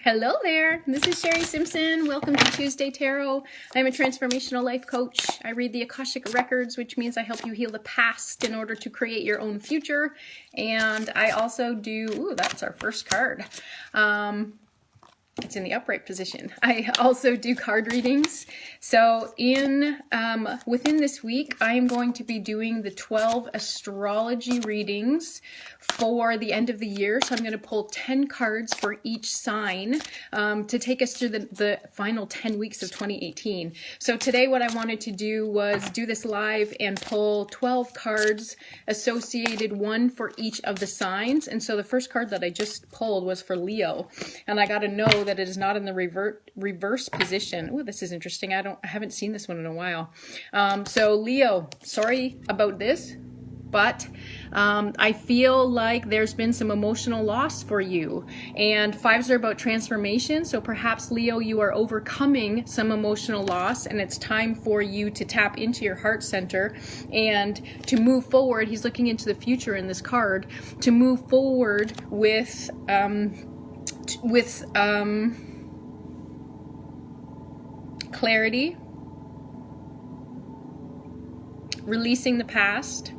Hello there, this is Sherri Simpson. Welcome to Tuesday Tarot. I'm a transformational life coach. I read the Akashic Records, which means I help you heal the past in order to create your own future. And I also do, ooh, that's our first card. It's in the upright position. I also do card readings. So within this week, I am going to be doing the 12 astrology readings for the end of the year. So I'm going to pull 10 cards for each sign to take us through the final 10 weeks of 2018. So today what I wanted to do was do this live and pull 12 cards associated, one for each of the signs. And so the first card that I just pulled was for Leo. And I got to know that it is not in the reverse position. Oh, this is interesting. I haven't seen this one in a while. So Leo, sorry about this, but I feel like there's been some emotional loss for you. And fives are about transformation. So perhaps, Leo, you are overcoming some emotional loss, and it's time for you to tap into your heart center and to move forward. He's looking into the future in this card, to move forward with clarity, releasing the past.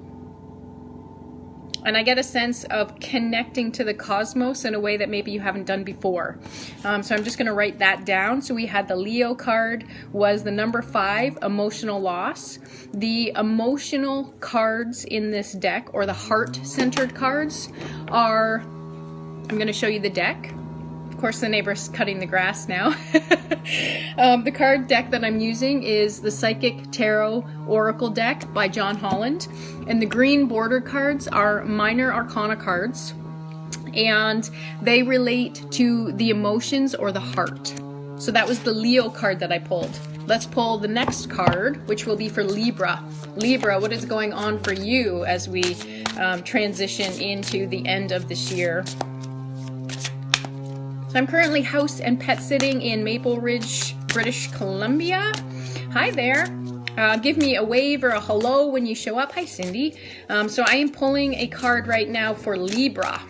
And I get a sense of connecting to the cosmos in a way that maybe you haven't done before. So I'm just going to write that down. So we had the Leo card was the number 5, emotional loss. The emotional cards in this deck, or the heart-centered cards, are, I'm going to show you the deck. Of course, the neighbor's cutting the grass now. The card deck that I'm using is the Psychic Tarot Oracle deck by John Holland. And the green border cards are minor arcana cards. And they relate to the emotions or the heart. So that was the Leo card that I pulled. Let's pull the next card, which will be for Libra. Libra, what is going on for you as we transition into the end of this year? So I'm currently house and pet sitting in Maple Ridge, British Columbia. Hi there. Give me a wave or a hello when you show up. Hi, Cindy. So I am pulling a card right now for Libra.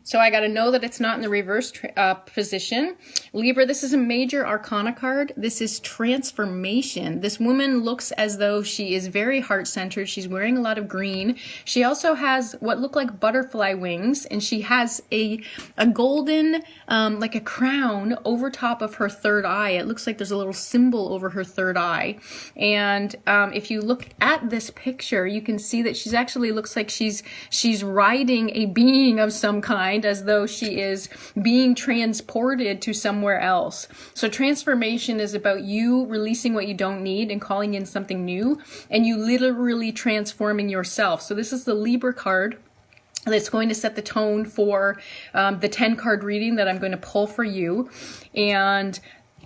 So I got to know that it's not in the reverse position. Libra, this is a major arcana card. This is transformation. This woman looks as though she is very heart-centered. She's wearing a lot of green. She also has what look like butterfly wings, and she has a golden, like a crown over top of her third eye. It looks like there's a little symbol over her third eye. And if you look at this picture, you can see that she's actually looks like she's riding a being of some kind, as though she is being transported to somewhere else. So transformation is about you releasing what you don't need and calling in something new, and you literally transforming yourself. So this is the Libra card that's going to set the tone for the 10 card reading that I'm going to pull for you. And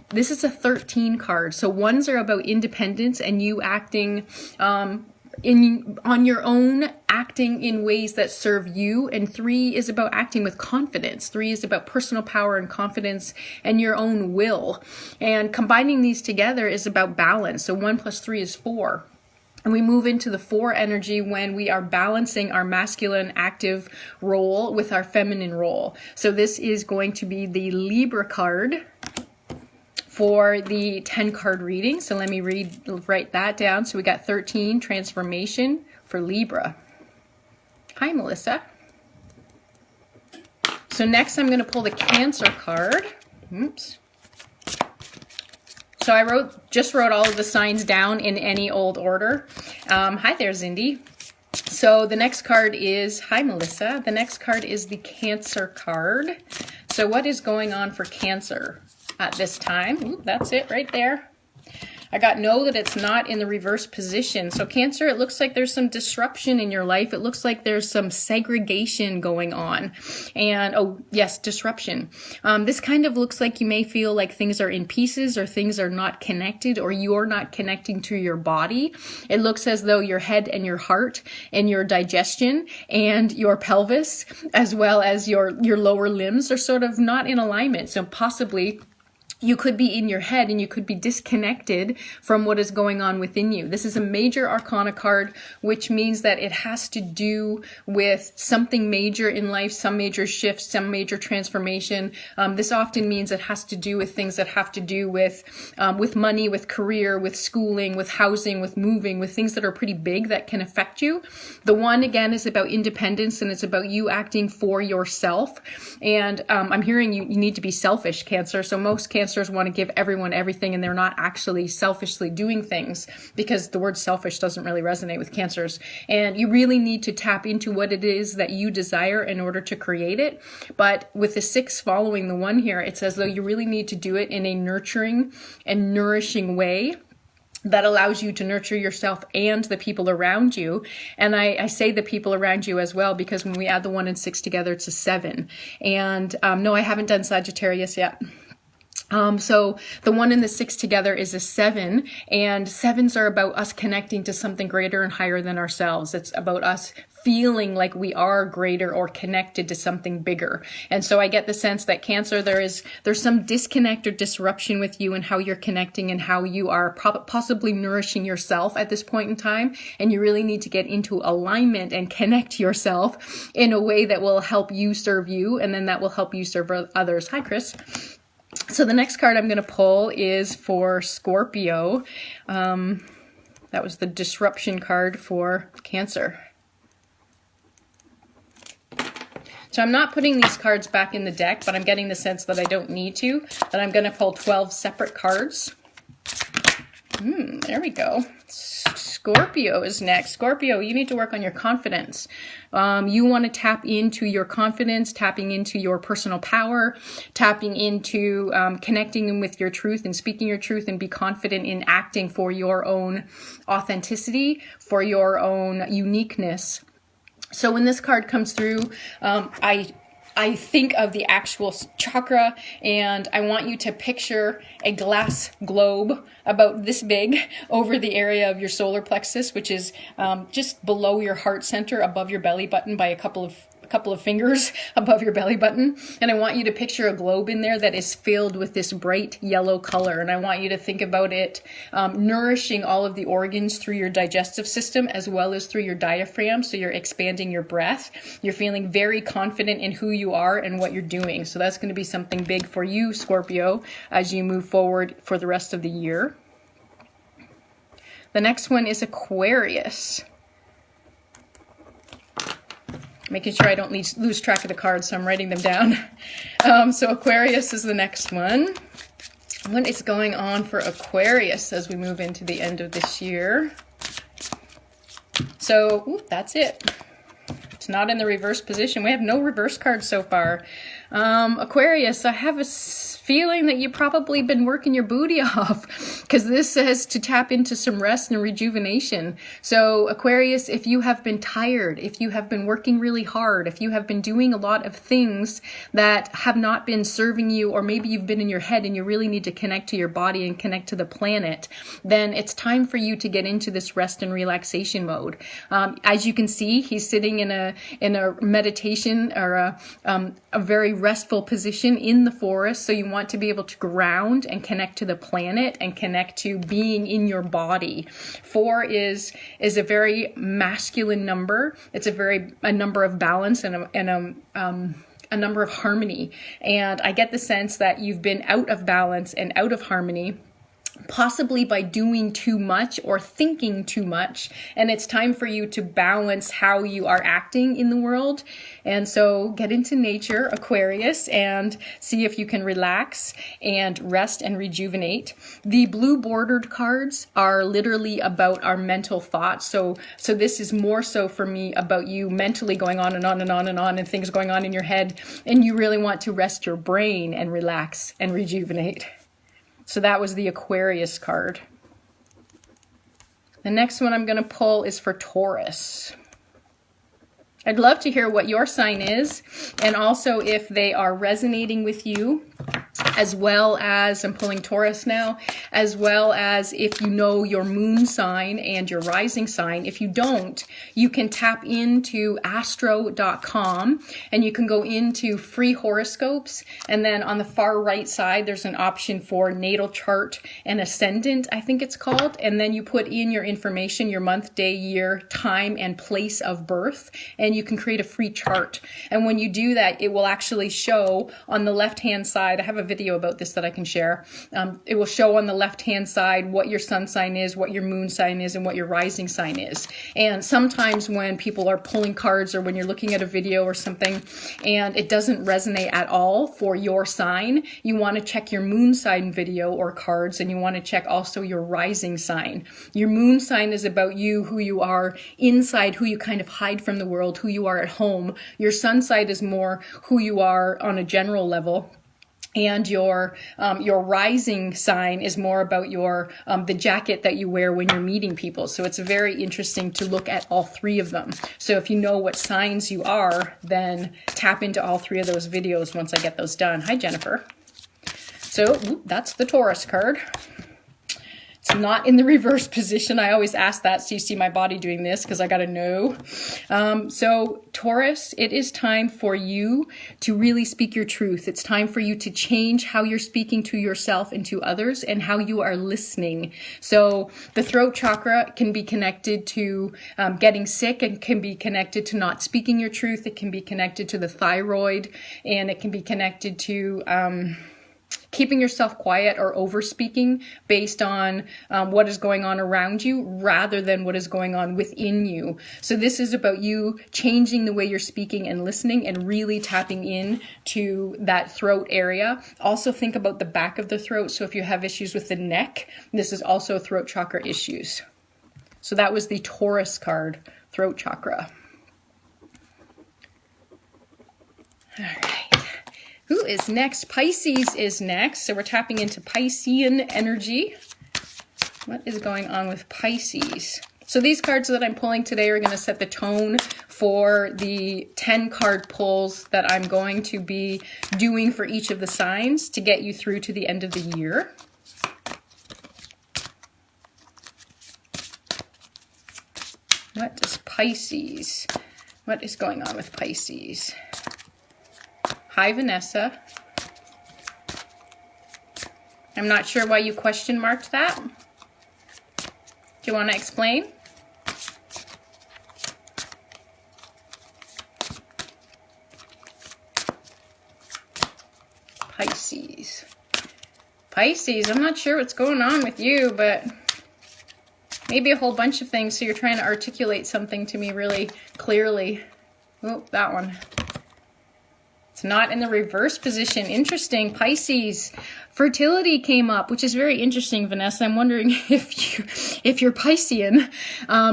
this is a 13 card. So ones are about independence and you acting on your own, acting in ways that serve you. And 3 is about acting with confidence. 3 is about personal power and confidence and your own will. And combining these together is about balance. So 1 + 3 is 4. And we move into the 4 energy when we are balancing our masculine active role with our feminine role. So this is going to be the Libra card for the 10 card reading. So let me write that down. So we got 13, transformation for Libra. Hi, Melissa. So next I'm going to pull the Cancer card. Oops. So I just wrote all of the signs down in any old order. Hi there, Zindy. So the next card is, hi, Melissa. The next card is the Cancer card. So what is going on for Cancer at this time? Ooh, that's it right there. I got know that it's not in the reverse position. So Cancer, it looks like there's some disruption in your life. It looks like there's some segregation going on. And, oh, yes, disruption. This kind of looks like you may feel like things are in pieces or things are not connected or you're not connecting to your body. It looks as though your head and your heart and your digestion and your pelvis, as well as your lower limbs, are sort of not in alignment. So possibly you could be in your head and you could be disconnected from what is going on within you. This is a major arcana card, which means that it has to do with something major in life, some major shifts, some major transformation. This often means it has to do with things that have to do with money, with career, with schooling, with housing, with moving, with things that are pretty big that can affect you. The one, again, is about independence and it's about you acting for yourself. And I'm hearing you need to be selfish, Cancer. So most Cancers want to give everyone everything and they're not actually selfishly doing things because the word selfish doesn't really resonate with Cancers. And you really need to tap into what it is that you desire in order to create it. But with the 6 following the 1 here, it's as though you really need to do it in a nurturing and nourishing way that allows you to nurture yourself and the people around you. And I say the people around you as well, because when we add the 1 and 6 together, it's a 7. And no, I haven't done Sagittarius yet. So the 1 and the 6 together is a 7, and 7s are about us connecting to something greater and higher than ourselves. It's about us feeling like we are greater or connected to something bigger. And so I get the sense that Cancer, there's some disconnect or disruption with you and how you're connecting and how you are possibly nourishing yourself at this point in time. And you really need to get into alignment and connect yourself in a way that will help you serve you, and then that will help you serve others. Hi, Chris. So the next card I'm going to pull is for Scorpio. That was the disruption card for Cancer. So I'm not putting these cards back in the deck, but I'm getting the sense that I don't need to, that I'm going to pull 12 separate cards. There we go. Scorpio is next. Scorpio, you need to work on your confidence. You want to tap into your confidence, tapping into your personal power, tapping into connecting with your truth and speaking your truth, and be confident in acting for your own authenticity, for your own uniqueness. So when this card comes through, I think of the actual chakra, and I want you to picture a glass globe about this big over the area of your solar plexus, which is just below your heart center, above your belly button by a couple of fingers above your belly button. And I want you to picture a globe in there that is filled with this bright yellow color. And I want you to think about it nourishing all of the organs through your digestive system as well as through your diaphragm. So you're expanding your breath. You're feeling very confident in who you are and what you're doing. So that's going to be something big for you, Scorpio, as you move forward for the rest of the year. The next one is Aquarius. Making sure I don't lose track of the cards, so I'm writing them down. So Aquarius is the next one. What is going on for Aquarius as we move into the end of this year? So, that's it. It's not in the reverse position. We have no reverse cards so far. Aquarius, I have a feeling that you've probably been working your booty off, because this says to tap into some rest and rejuvenation. So Aquarius, if you have been tired, if you have been working really hard, if you have been doing a lot of things that have not been serving you, or maybe you've been in your head and you really need to connect to your body and connect to the planet, then it's time for you to get into this rest and relaxation mode. As you can see, he's sitting in a meditation or a very restful position in the forest. So you want to be able to ground and connect to the planet and connect to being in your body. 4 is a very masculine number. It's a number of balance and a number of harmony. And I get the sense that you've been out of balance and out of harmony, possibly by doing too much or thinking too much. And it's time for you to balance how you are acting in the world. And so get into nature, Aquarius, and see if you can relax and rest and rejuvenate. The blue bordered cards are literally about our mental thoughts. So this is more so for me about you mentally going on and on and on and on, and things going on in your head. And you really want to rest your brain and relax and rejuvenate. So that was the Aquarius card. The next one I'm going to pull is for Taurus. I'd love to hear what your sign is, and also if they are resonating with you, as well as, I'm pulling Taurus now, as well as if you know your moon sign and your rising sign. If you don't, you can tap into astro.com and you can go into free horoscopes, and then on the far right side there's an option for natal chart and ascendant, I think it's called, and then you put in your information, your month, day, year, time, and place of birth, and you can create a free chart. And when you do that, it will actually show on the left hand side, I have a video about this that I can share. It will show on the left hand side what your sun sign is, what your moon sign is, and what your rising sign is. And sometimes when people are pulling cards, or when you're looking at a video or something and it doesn't resonate at all for your sign, you want to check your moon sign video or cards, and you want to check also your rising sign. Your moon sign is about you, who you are inside, who you kind of hide from the world, who you are at home. Your sun sign is more who you are on a general level. And your rising sign is more about your the jacket that you wear when you're meeting people. So it's very interesting to look at all three of them. So if you know what signs you are, then tap into all three of those videos once I get those done. Hi, Jennifer. So that's the Taurus card. It's not in the reverse position. I always ask that so you see my body doing this because I got to know. So Taurus, it is time for you to really speak your truth. It's time for you to change how you're speaking to yourself and to others, and how you are listening. So the throat chakra can be connected to getting sick, and can be connected to not speaking your truth. It can be connected to the thyroid, and it can be connected to keeping yourself quiet or over speaking based on what is going on around you rather than what is going on within you. So this is about you changing the way you're speaking and listening, and really tapping in to that throat area. Also think about the back of the throat. So if you have issues with the neck, this is also throat chakra issues. So that was the Taurus card, throat chakra. All right. Who is next? Pisces is next. So we're tapping into Piscean energy. What is going on with Pisces? So these cards that I'm pulling today are going to set the tone for the 10 card pulls that I'm going to be doing for each of the signs to get you through to the end of the year. What is Pisces? What is going on with Pisces? Hi, Vanessa. I'm not sure why you question marked that. Do you want to explain? Pisces. Pisces, I'm not sure what's going on with you, but maybe a whole bunch of things. So you're trying to articulate something to me really clearly. Oh, that one. It's not in the reverse position. Interesting. Pisces. Fertility came up, which is very interesting, Vanessa. I'm wondering if you're Piscean.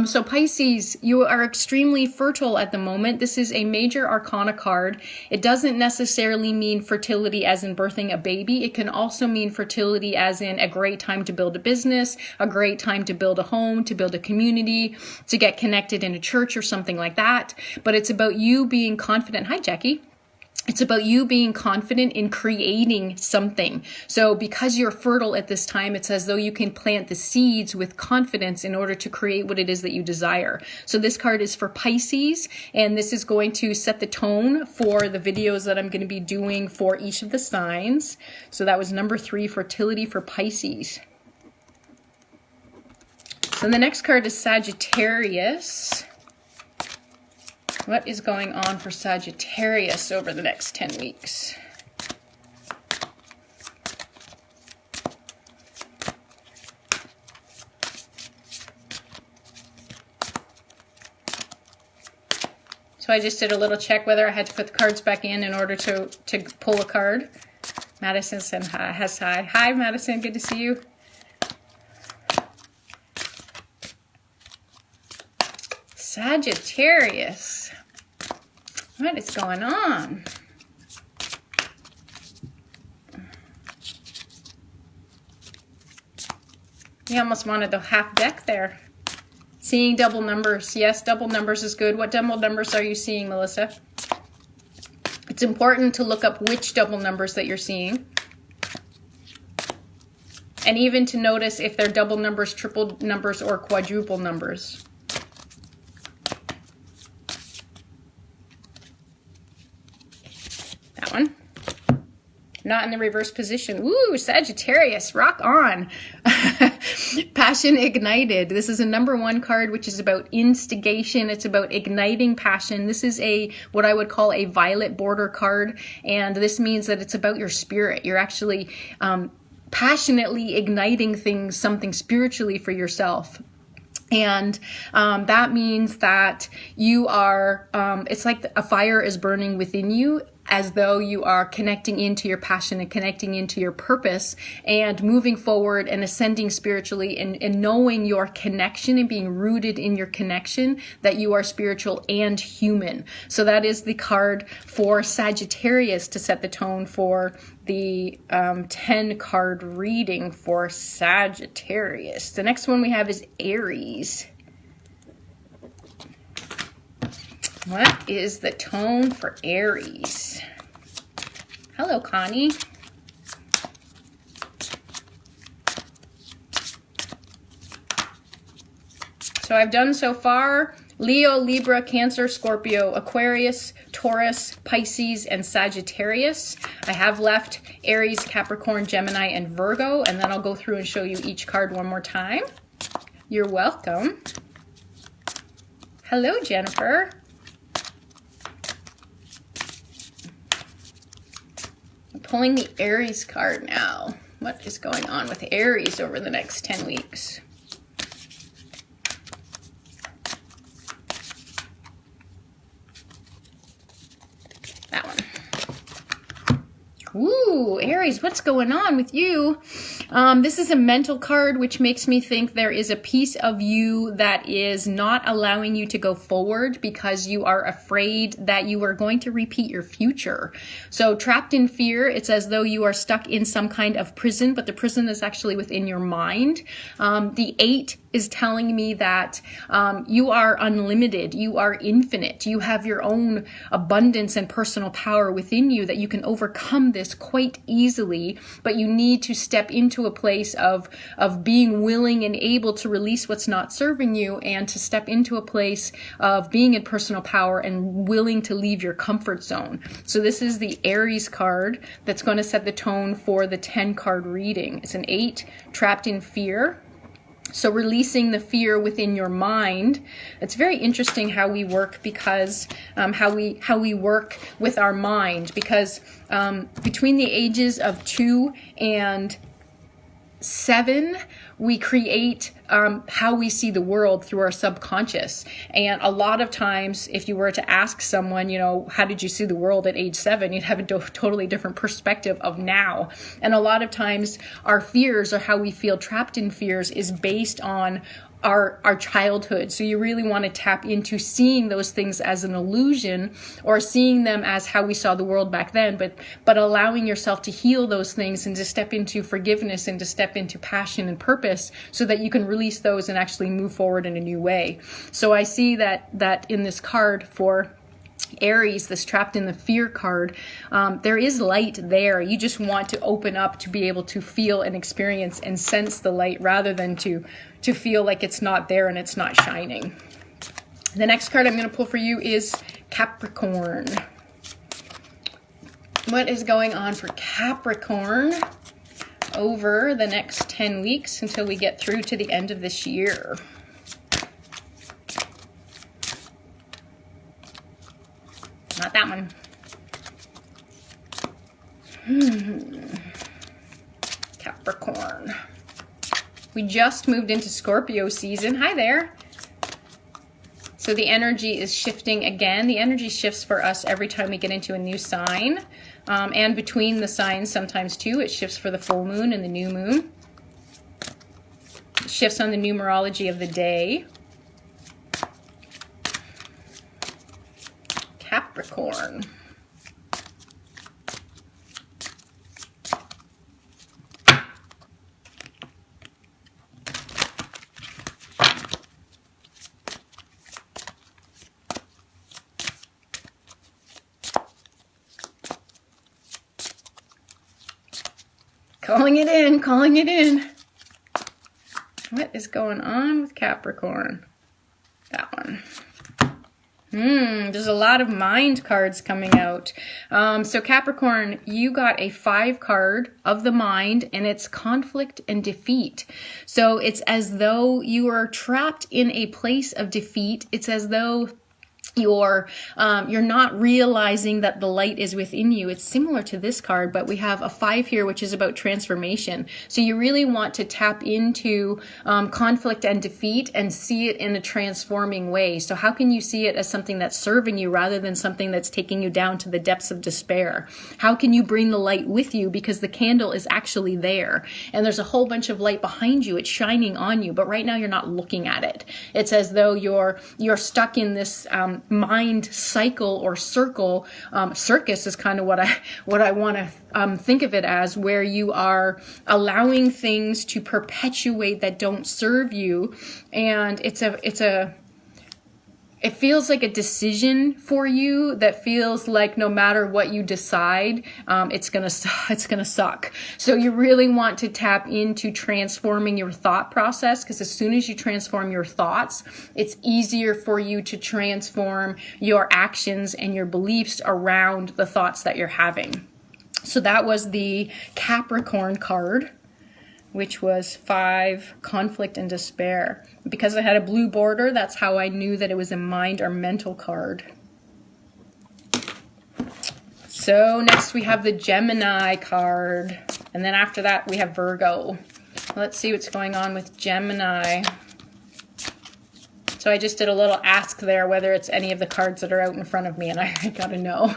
So Pisces, you are extremely fertile at the moment. This is a major arcana card. It doesn't necessarily mean fertility as in birthing a baby. It can also mean fertility as in a great time to build a business, a great time to build a home, to build a community, to get connected in a church or something like that. But it's about you being confident. Hi, Jackie. It's about you being confident in creating something. So because you're fertile at this time, it's as though you can plant the seeds with confidence in order to create what it is that you desire. So this card is for Pisces, and this is going to set the tone for the videos that I'm going to be doing for each of the signs. So that was number 3, fertility for Pisces. So the next card is Sagittarius. What is going on for Sagittarius over the next 10 weeks? So I just did a little check whether I had to put the cards back in order to pull a card. Madison said hi. Hi, Madison. Good to see you. Sagittarius. What is going on? You almost wanted the half deck there. Seeing double numbers. Yes, double numbers is good. What double numbers are you seeing, Melissa? It's important to look up which double numbers that you're seeing. And even to notice if they're double numbers, triple numbers, or quadruple numbers. That one. Not in the reverse position. Woo, Sagittarius, rock on. Passion ignited. This is a #1 card, which is about instigation. It's about igniting passion. This is what I would call a violet border card. And this means that it's about your spirit. You're actually passionately igniting something spiritually for yourself. And that means that you are, it's like a fire is burning within you, as though you are connecting into your passion and connecting into your purpose and moving forward and ascending spiritually and knowing your connection and being rooted in your connection, that you are spiritual and human. So that is the card for Sagittarius to set the tone for the 10 card reading for Sagittarius. The next one we have is Aries. What is the tone for Aries? Hello, Connie. So I've done so far Leo, Libra, Cancer, Scorpio, Aquarius, Taurus, Pisces, and Sagittarius. I have left Aries, Capricorn, Gemini, and Virgo, and then I'll go through and show you each card one more time. You're welcome. Hello, Jennifer. I'm pulling the Aries card now. What is going on with Aries over the next 10 weeks? That one. Ooh, Aries, what's going on with you? This is a mental card, which makes me think there is a piece of you that is not allowing you to go forward because you are afraid that you are going to repeat your future. So trapped in fear, it's as though you are stuck in some kind of prison, but the prison is actually within your mind. The 8 is telling me that you are unlimited, you are infinite, you have your own abundance and personal power within you, that you can overcome this quite easily, but you need to step into a place of being willing and able to release what's not serving you, and to step into a place of being in personal power and willing to leave your comfort zone. So this is the Aries card that's going to set the tone for the 10 card reading. It's an 8, trapped in fear. So releasing the fear within your mind. It's very interesting how we work, because how we work with our mind, because between the ages of 2 and 7, we create how we see the world through our subconscious. And a lot of times, if you were to ask someone, you know, how did you see the world at age 7, you'd have a totally different perspective of now. And a lot of times our fears, or how we feel trapped in fears, is based on our childhood. So you really want to tap into seeing those things as an illusion, or seeing them as how we saw the world back then, but allowing yourself to heal those things and to step into forgiveness and to step into passion and purpose, so that you can release those and actually move forward in a new way. So I see that in this card for Aries, this trapped in the fear card, there is light there. You just want to open up to be able to feel and experience and sense the light, rather than to feel like it's not there and it's not shining. The next card I'm going to pull for you is Capricorn. What is going on for Capricorn over the next 10 weeks until we get through to the end of this year? Not that one. Capricorn. We just moved into Scorpio season. Hi there. So the energy is shifting again. The energy shifts for us every time we get into a new sign. And between the signs sometimes too. It shifts for the full moon and the new moon. It shifts on the numerology of the day. Capricorn. Calling it in, calling it in. What is going on with Capricorn? That one. There's a lot of mind cards coming out. So Capricorn, you got a 5 card of the mind, and it's conflict and defeat. So it's as though you are trapped in a place of defeat. It's as though you're not realizing that the light is within you. It's similar to this card, but we have a 5 here, which is about transformation. So you really want to tap into conflict and defeat and see it in a transforming way. So how can you see it as something that's serving you rather than something that's taking you down to the depths of despair? How can you bring the light with you, because the candle is actually there and there's a whole bunch of light behind you. It's shining on you, but right now you're not looking at it. It's as though you're stuck in this mind cycle or circle. Circus is kind of what I want to think of it as, where you are allowing things to perpetuate that don't serve you, and it feels like a decision for you that feels like no matter what you decide, it's gonna suck. So you really want to tap into transforming your thought process, because as soon as you transform your thoughts, it's easier for you to transform your actions and your beliefs around the thoughts that you're having. So that was the Capricorn card, which was 5, conflict and despair. Because I had a blue border, that's how I knew that it was a mind or mental card. So next we have the Gemini card. And then after that we have Virgo. Let's see what's going on with Gemini. So I just did a little ask there whether it's any of the cards that are out in front of me, and I gotta know.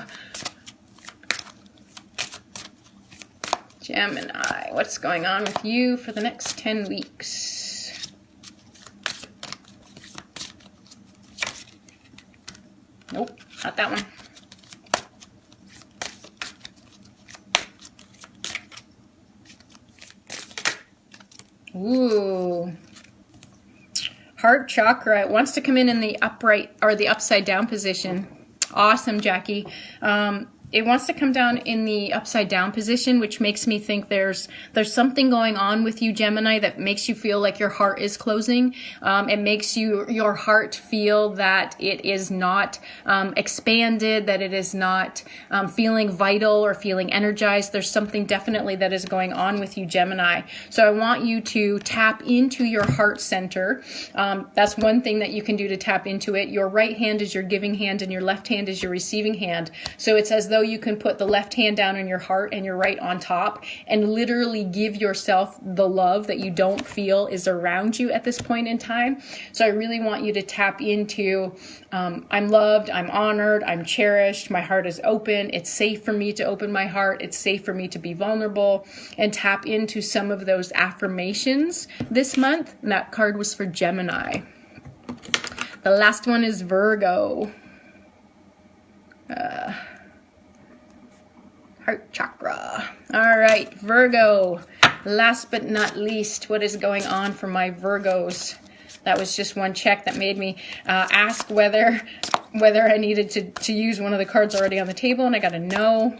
Gemini, what's going on with you for the next 10 weeks? Nope, not that one. Ooh. Heart chakra. It wants to come in the upright or the upside down position. Awesome, Jackie. It wants to come down in the upside down position, which makes me think there's something going on with you, Gemini, that makes you feel like your heart is closing. It makes your heart feel that it is not expanded, that it is not feeling vital or feeling energized. There's something definitely that is going on with you, Gemini. So I want you to tap into your heart center. That's one thing that you can do to tap into it. Your right hand is your giving hand and your left hand is your receiving hand. So it's as though you can put the left hand down on your heart and your right on top and literally give yourself the love that you don't feel is around you at this point in time. So I really want you to tap into, I'm loved, I'm honored, I'm cherished, my heart is open, it's safe for me to open my heart, it's safe for me to be vulnerable, and tap into some of those affirmations this month. And that card was for Gemini. The last one is Virgo. Heart chakra. All right, Virgo. Last but not least, what is going on for my Virgos? That was just one check that made me ask whether I needed to use one of the cards already on the table, and I got a no.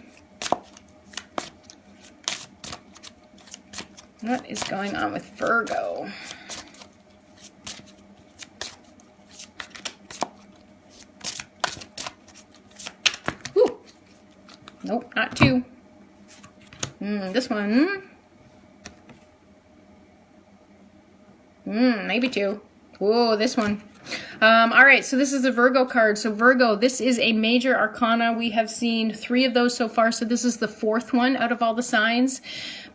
What is going on with Virgo? Nope, not 2. This one. Maybe 2. Whoa, this one. All right, so this is the Virgo card. So Virgo, this is a major arcana. We have seen 3 of those so far. So this is the 4th one out of all the signs.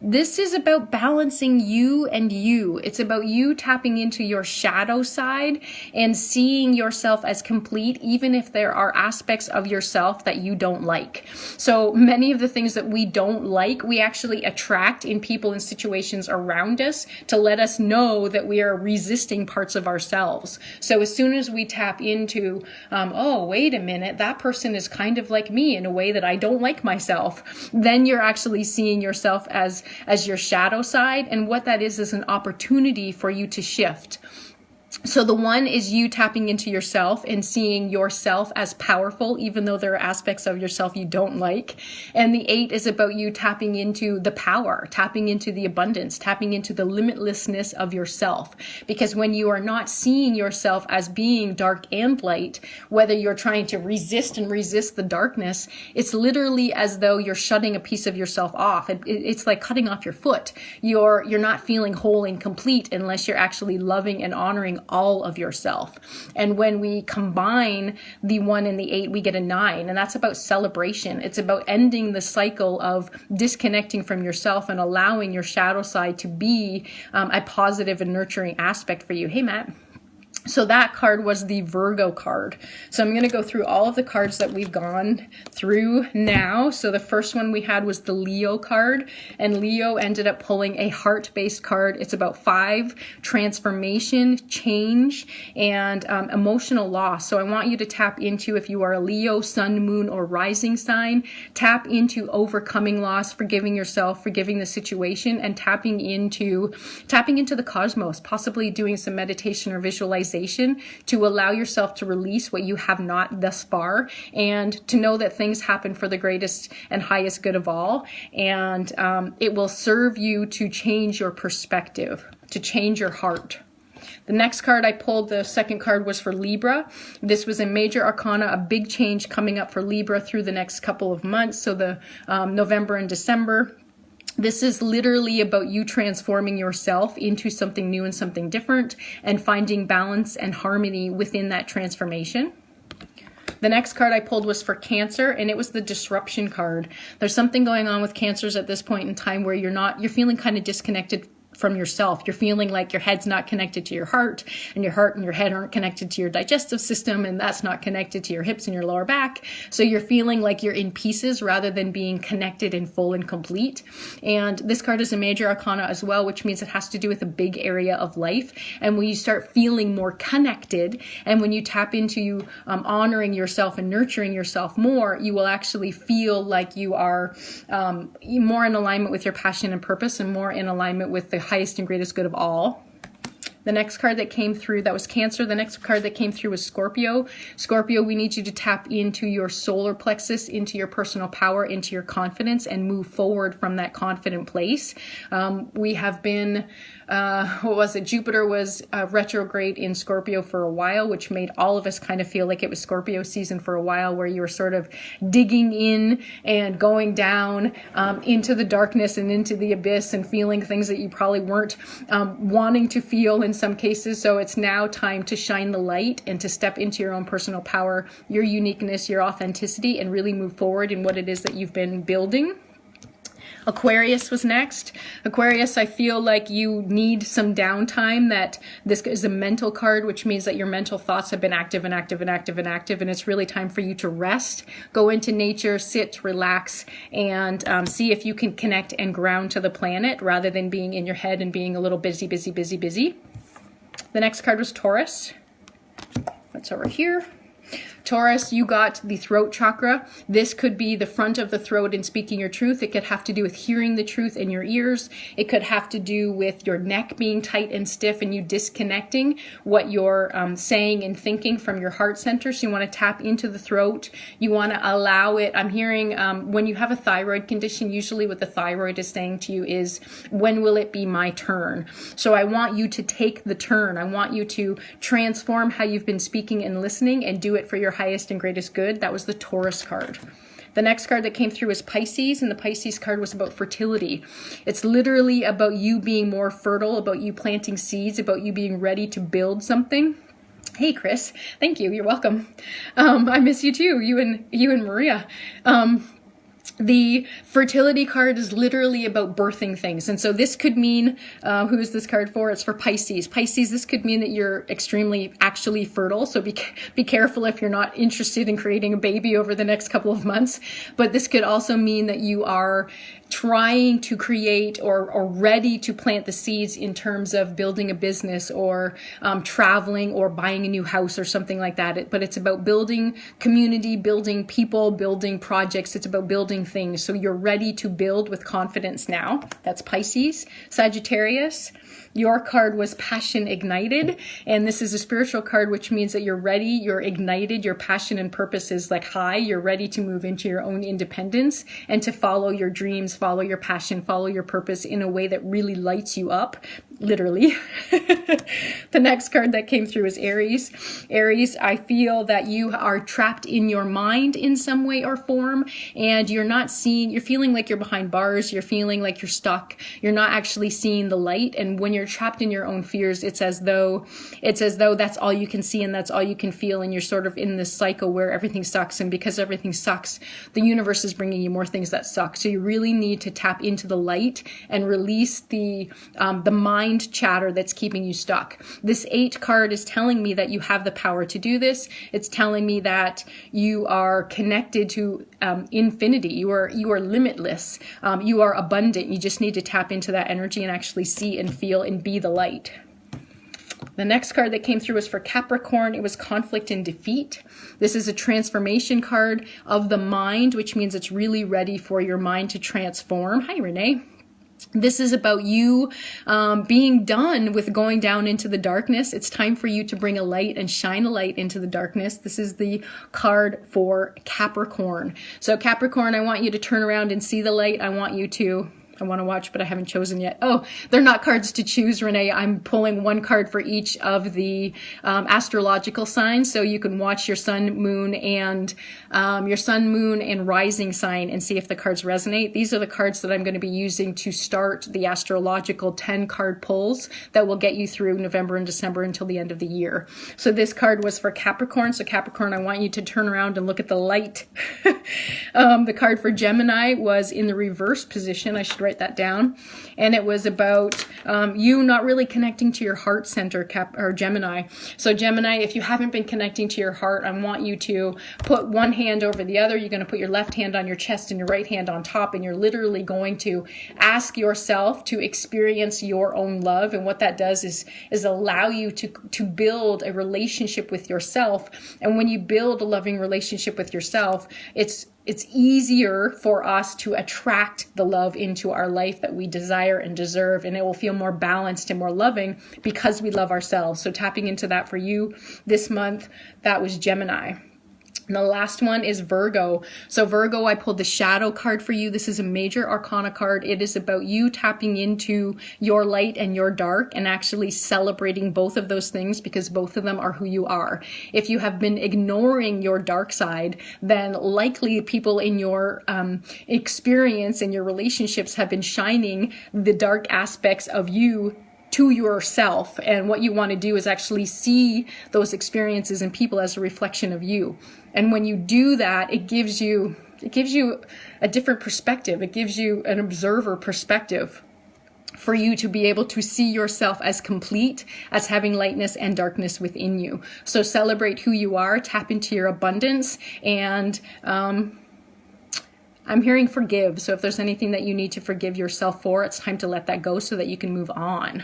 This is about balancing you and you. It's about you tapping into your shadow side and seeing yourself as complete, even if there are aspects of yourself that you don't like. So many of the things that we don't like, we actually attract in people and situations around us to let us know that we are resisting parts of ourselves. So as soon as we tap into, oh, wait a minute, that person is kind of like me in a way that I don't like myself, then you're actually seeing yourself as your shadow side. And what that is an opportunity for you to shift. So the 1 is you tapping into yourself and seeing yourself as powerful, even though there are aspects of yourself you don't like. And the 8 is about you tapping into the power, tapping into the abundance, tapping into the limitlessness of yourself. Because when you are not seeing yourself as being dark and light, whether you're trying to resist the darkness, it's literally as though you're shutting a piece of yourself off. It's like cutting off your foot. You're not feeling whole and complete unless you're actually loving and honoring all of yourself. And when we combine the 1 and the 8, we get a 9, and that's about celebration. It's about ending the cycle of disconnecting from yourself and allowing your shadow side to be a positive and nurturing aspect for you. Hey, Matt. So that card was the Virgo card. So I'm going to go through all of the cards that we've gone through now. So the first one we had was the Leo card, and Leo ended up pulling a heart-based card. It's about 5, transformation, change, and emotional loss. So I want you to tap into, if you are a Leo, sun, moon, or rising sign, tap into overcoming loss, forgiving yourself, forgiving the situation, and tapping into the cosmos, possibly doing some meditation or visualization to allow yourself to release what you have not thus far, and to know that things happen for the greatest and highest good of all. And it will serve you to change your perspective, to change your heart. The next card I pulled, the second card, was for Libra. This was a major arcana, a big change coming up for Libra through the next couple of months. So the November and December. This is literally about you transforming yourself into something new and something different, and finding balance and harmony within that transformation. The next card I pulled was for Cancer, and it was the disruption card. There's something going on with Cancers at this point in time where you're feeling kind of disconnected from yourself. You're feeling like your head's not connected to your heart, and your heart and your head aren't connected to your digestive system, and that's not connected to your hips and your lower back. So you're feeling like you're in pieces rather than being connected and full and complete. And this card is a major arcana as well, which means it has to do with a big area of life. And when you start feeling more connected, and when you tap into honoring yourself and nurturing yourself more, you will actually feel like you are more in alignment with your passion and purpose, and more in alignment with the highest and greatest good of all. The next card that came through, that was Cancer. The next card that came through was Scorpio. Scorpio, we need you to tap into your solar plexus, into your personal power, into your confidence, and move forward from that confident place. We have been, Jupiter was retrograde in Scorpio for a while, which made all of us kind of feel like it was Scorpio season for a while, where you were sort of digging in and going down into the darkness and into the abyss, and feeling things that you probably weren't wanting to feel in some cases. So it's now time to shine the light and to step into your own personal power, your uniqueness, your authenticity, and really move forward in what it is that you've been building. Aquarius was next. Aquarius, I feel like you need some downtime. That this is a mental card, which means that your mental thoughts have been active, and it's really time for you to rest, go into nature, sit, relax, and see if you can connect and ground to the planet rather than being in your head and being a little busy. The next card was Taurus. That's over here. Taurus, you got the throat chakra. This could be the front of the throat in speaking your truth. It could have to do with hearing the truth in your ears. It could have to do with your neck being tight and stiff, and you disconnecting what you're saying and thinking from your heart center. So you want to tap into the throat. You want to allow it. I'm hearing when you have a thyroid condition, usually what the thyroid is saying to you is, when will it be my turn? So I want you to take the turn. I want you to transform how you've been speaking and listening, and do it for your highest and greatest good. That was the Taurus card. The next card that came through is Pisces, and the Pisces card was about fertility. It's literally about you being more fertile, about you planting seeds, about you being ready to build something. Hey, Chris. Thank you. You're welcome. I miss you too. You and Maria. The fertility card is literally about birthing things. And so this could mean, who is this card for? It's for Pisces. Pisces, this could mean that you're extremely actually fertile. So be careful if you're not interested in creating a baby over the next couple of months. But this could also mean that you are trying to create or ready to plant the seeds in terms of building a business or traveling or buying a new house or something like that. But it's about building community, building people, building projects. It's about building things. So you're ready to build with confidence now. That's Pisces. Sagittarius, your card was passion ignited. And this is a spiritual card, which means that you're ready, you're ignited, your passion and purpose is like high. You're ready to move into your own independence and to follow your dreams, follow your passion, follow your purpose in a way that really lights you up, literally. The next card that came through is Aries. Aries, I feel that you are trapped in your mind in some way or form, and you're not seeing, you're feeling like you're behind bars, you're feeling like you're stuck, you're not actually seeing the light. And when you're trapped in your own fears, it's as though that's all you can see and that's all you can feel, and you're sort of in this cycle where everything sucks, and because everything sucks, the universe is bringing you more things that suck. So you really need to tap into the light and release the mind chatter that's keeping you stuck. This 8 card is telling me that you have the power to do this. It's telling me that you are connected to infinity. You are limitless. You are abundant. You just need to tap into that energy and actually see and feel and be the light. The next card that came through was for Capricorn. It was conflict and defeat. This is a transformation card of the mind, which means it's really ready for your mind to transform. Hi, Renee. This is about you being done with going down into the darkness. It's time for you to bring a light and shine a light into the darkness. This is the card for Capricorn. So Capricorn, I want you to turn around and see the light. I want to watch, but I haven't chosen yet. Oh, they're not cards to choose, Renee. I'm pulling one card for each of the astrological signs. So you can watch your sun, moon, and rising sign and see if the cards resonate. These are the cards that I'm going to be using to start the astrological 10 card pulls that will get you through November and December until the end of the year. So this card was for Capricorn. So Capricorn, I want you to turn around and look at the light. The card for Gemini was in the reverse position. I should write that down. And it was about you not really connecting to your heart center, Gemini. So Gemini, if you haven't been connecting to your heart, I want you to put one hand over the other. You're going to put your left hand on your chest and your right hand on top, and you're literally going to ask yourself to experience your own love. And what that does is allow you to build a relationship with yourself. And when you build a loving relationship with yourself, it's easier for us to attract the love into our life that we desire and deserve, and it will feel more balanced and more loving because we love ourselves. So tapping into that for you this month, that was Gemini. And the last one is Virgo. So Virgo, I pulled the shadow card for you. This is a major arcana card. It is about you tapping into your light and your dark and actually celebrating both of those things, because both of them are who you are. If you have been ignoring your dark side, then likely people in your experience and your relationships have been shining the dark aspects of you to yourself. And what you want to do is actually see those experiences and people as a reflection of you. And when you do that, it gives you a different perspective. It gives you an observer perspective for you to be able to see yourself as complete, as having lightness and darkness within you. So celebrate who you are, tap into your abundance, and I'm hearing forgive. So if there's anything that you need to forgive yourself for, it's time to let that go so that you can move on.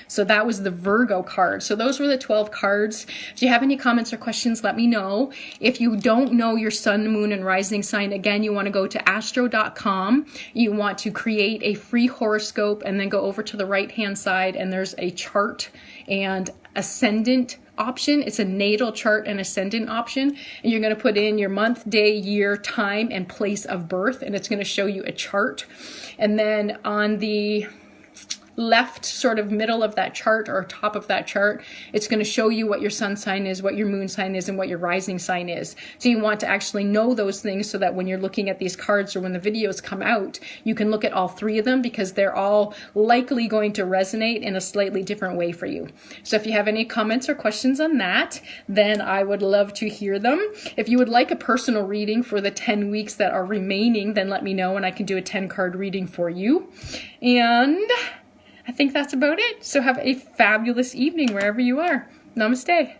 So that was the Virgo card. So those were the 12 cards. If you have any comments or questions, let me know. If you don't know your sun, moon, and rising sign, again, you want to go to astro.com. You want to create a free horoscope and then go over to the right-hand side, and there's a chart and ascendant option. It's a natal chart and ascendant option, and you're going to put in your month, day, year, time, and place of birth, and it's going to show you a chart. And then on the left sort of middle of that chart or top of that chart, it's going to show you what your sun sign is, what your moon sign is, and what your rising sign is. So you want to actually know those things so that when you're looking at these cards or when the videos come out, you can look at all three of them, because they're all likely going to resonate in a slightly different way for you. So if you have any comments or questions on that, then I would love to hear them. If you would like a personal reading for the 10 weeks that are remaining, then let me know and I can do a 10 card reading for you. And I think that's about it. So have a fabulous evening wherever you are. Namaste.